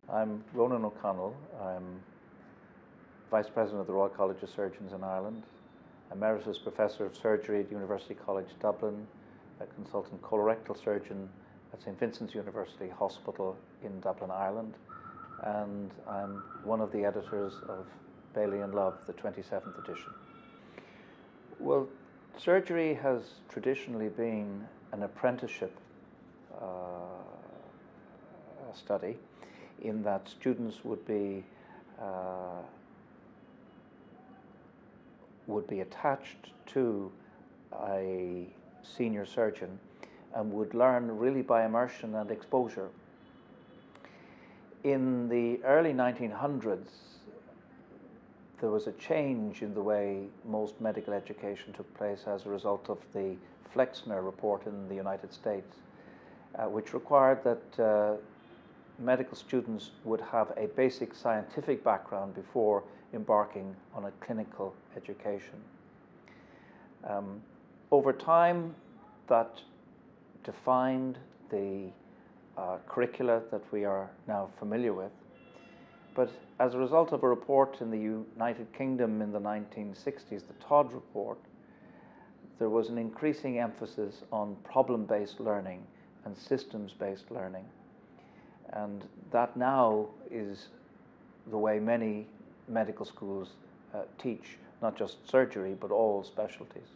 I'm Ronan O'Connell. I'm Vice President of the Royal College of Surgeons in Ireland, Emeritus Professor of Surgery at University College Dublin, a consultant colorectal surgeon at St Vincent's University Hospital in Dublin, Ireland, and I'm one of the editors of Bailey and Love, the 27th edition. Well, surgery has traditionally been an apprenticeship study, in that students would be attached to a senior surgeon and would learn really by immersion and exposure. In the early 1900s, there was a change in the way most medical education took place as a result of the Flexner report in the United States, which required that medical students would have a basic scientific background before embarking on a clinical education. Over time, that defined the curricula that we are now familiar with. But as a result of a report in the United Kingdom in the 1960s, the Todd report, there was an increasing emphasis on problem-based learning and systems-based learning. And that now is the way many medical schools teach, not just surgery, but all specialties.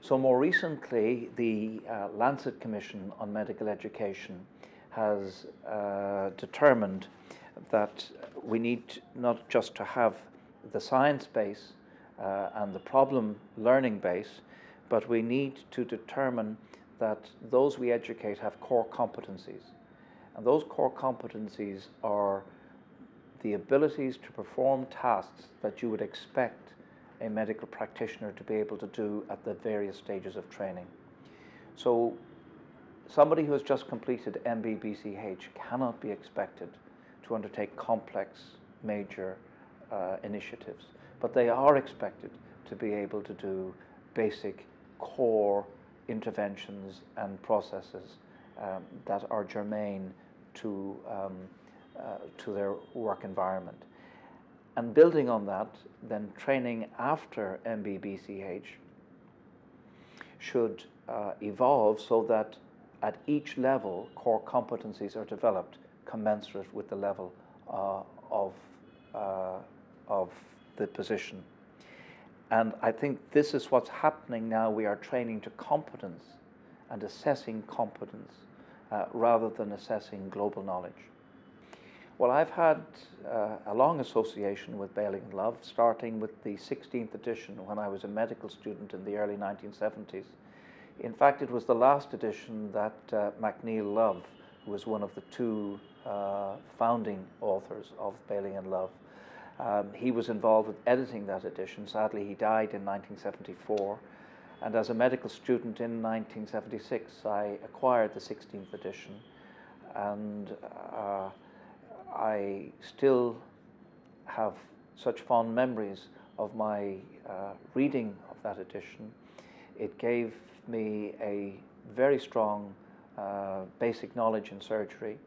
So more recently, the Lancet Commission on Medical Education has determined that we need not just to have the science base and the problem learning base, but we need to determine that those we educate have core competencies. And those core competencies are the abilities to perform tasks that you would expect a medical practitioner to be able to do at the various stages of training. So somebody who has just completed MB-BCH cannot be expected to undertake complex, major initiatives, but they are expected to be able to do basic core interventions and processes that are germane to their work environment. And building on that, then training after MB-BCH should evolve so that at each level core competencies are developed commensurate with the level of the position. And I think this is what's happening now. We are training to competence and assessing competence rather than assessing global knowledge. Well, I've had a long association with Bailey and Love, starting with the 16th edition when I was a medical student in the early 1970s. In fact, it was the last edition that McNeill Love, who was one of the two founding authors of Bailey and Love, he was involved with editing that edition. Sadly, he died in 1974. And as a medical student in 1976, I acquired the 16th edition. And I still have such fond memories of my reading of that edition. It gave me a very strong basic knowledge in surgery.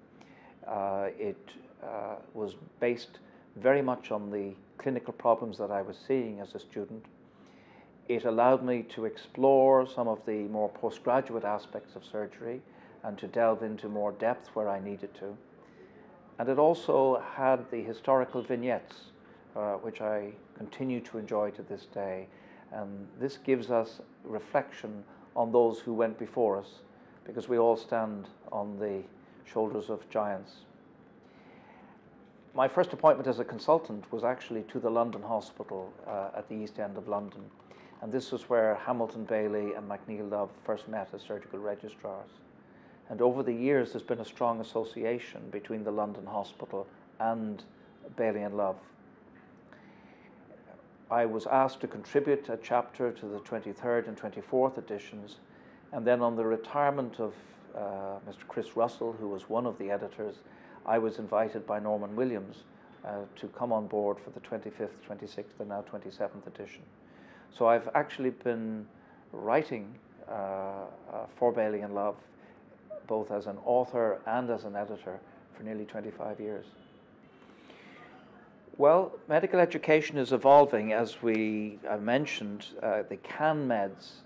It was based very much on the clinical problems that I was seeing as a student. It allowed me to explore some of the more postgraduate aspects of surgery and to delve into more depth where I needed to. And it also had the historical vignettes, which I continue to enjoy to this day. And this gives us reflection on those who went before us, because we all stand on the shoulders of giants. My first appointment as a consultant was actually to the London Hospital at the East End of London. And this was where Hamilton Bailey and McNeill Love first met as surgical registrars. And over the years, there's been a strong association between the London Hospital and Bailey and Love. I was asked to contribute a chapter to the 23rd and 24th editions. And then on the retirement of Mr. Chris Russell, who was one of the editors, I was invited by Norman Williams to come on board for the 25th, 26th, and now 27th edition. So I've actually been writing for Bailey and Love, both as an author and as an editor, for nearly 25 years. Well, medical education is evolving, as I mentioned. The CANMEDS,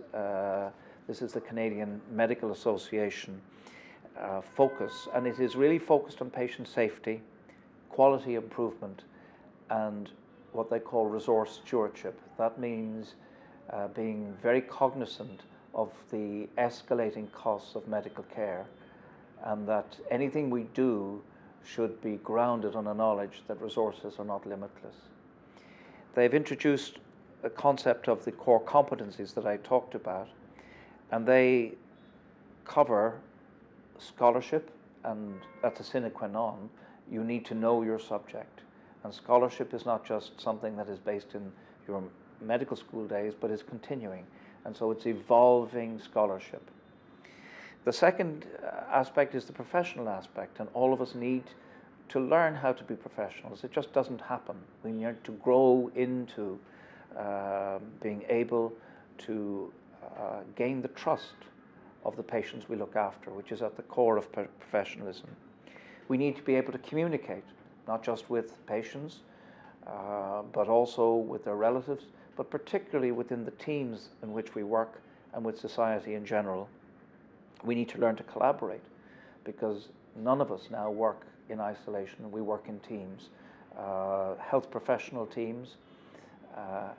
this is the Canadian Medical Association focus, and it is really focused on patient safety, quality improvement, and what they call resource stewardship. That means being very cognizant of the escalating costs of medical care, and that anything we do should be grounded on a knowledge that resources are not limitless. They've introduced the concept of the core competencies that I talked about, and they cover scholarship, and that's a sine qua non. You need to know your subject, and scholarship is not just something that is based in your medical school days, but is continuing, and so it's evolving scholarship. The second aspect is the professional aspect, and all of us need to learn how to be professionals. It just doesn't happen. We need to grow into being able to gain the trust of the patients we look after, which is at the core of professionalism. We need to be able to communicate, not just with patients, but also with their relatives, but particularly within the teams in which we work and with society in general. We need to learn to collaborate, because none of us now work in isolation. We work in teams, health professional teams,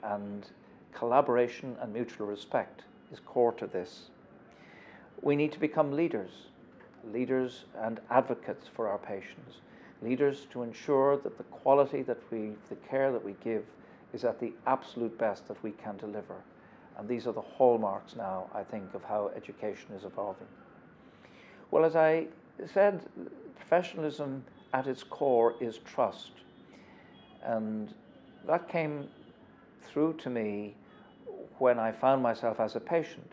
and collaboration and mutual respect is core to this. We need to become leaders and advocates for our patients, leaders to ensure that the quality the care that we give is at the absolute best that we can deliver. And these are the hallmarks now, I think, of how education is evolving. Well, as I said, professionalism at its core is trust. And that came through to me when I found myself as a patient.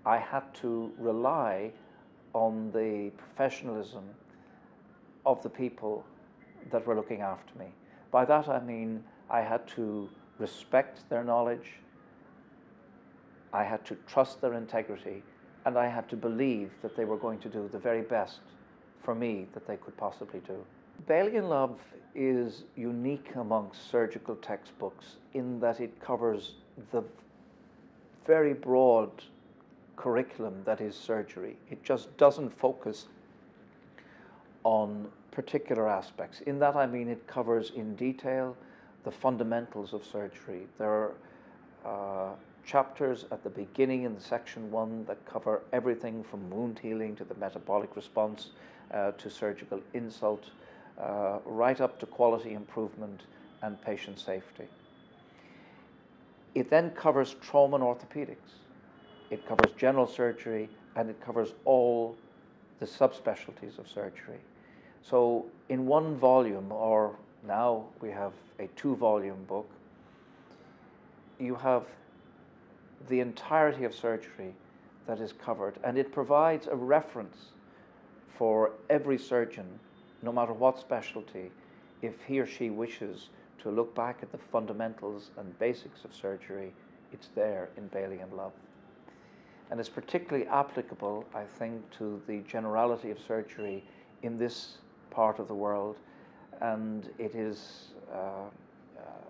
I had to rely on the professionalism of the people that were looking after me. By that I mean I had to respect their knowledge, I had to trust their integrity, and I had to believe that they were going to do the very best for me that they could possibly do. Bailey and Love is unique amongst surgical textbooks in that it covers the very broad curriculum that is surgery. It just doesn't focus on particular aspects. In that I mean it covers in detail the fundamentals of surgery. There are chapters at the beginning in section 1 that cover everything from wound healing to the metabolic response to surgical insult, right up to quality improvement and patient safety. It then covers trauma and orthopedics. It covers general surgery, and it covers all the subspecialties of surgery. So in one volume, or now we have a 2-volume book, you have the entirety of surgery that is covered, and it provides a reference for every surgeon, no matter what specialty, if he or she wishes to look back at the fundamentals and basics of surgery. It's there in Bailey and Love. And it's particularly applicable, I think, to the generality of surgery in this part of the world, and it is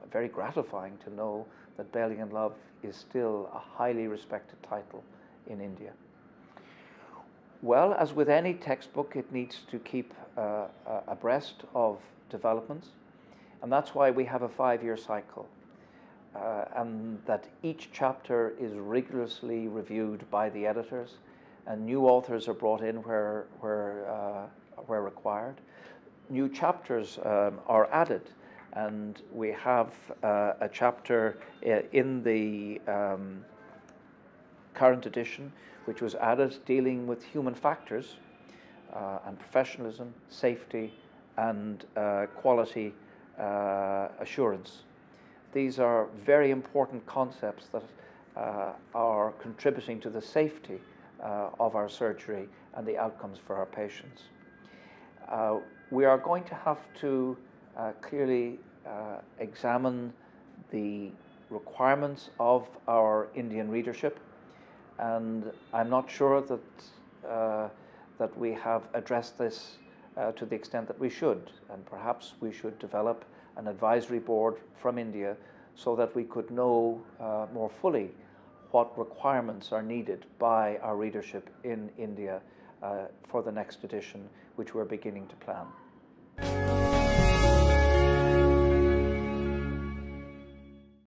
very gratifying to know that Bailey and Love is still a highly respected title in India. Well, as with any textbook, it needs to keep abreast of developments, and that's why we have a 5-year cycle, and that each chapter is rigorously reviewed by the editors, and new authors are brought in where required. New chapters are added, and we have a chapter in the current edition which was added dealing with human factors and professionalism, safety, and quality assurance. These are very important concepts that are contributing to the safety of our surgery and the outcomes for our patients. We are going to have to clearly examine the requirements of our Indian readership, and I'm not sure that we have addressed this to the extent that we should, and perhaps we should develop an advisory board from India so that we could know more fully what requirements are needed by our readership in India for the next edition, which we're beginning to plan.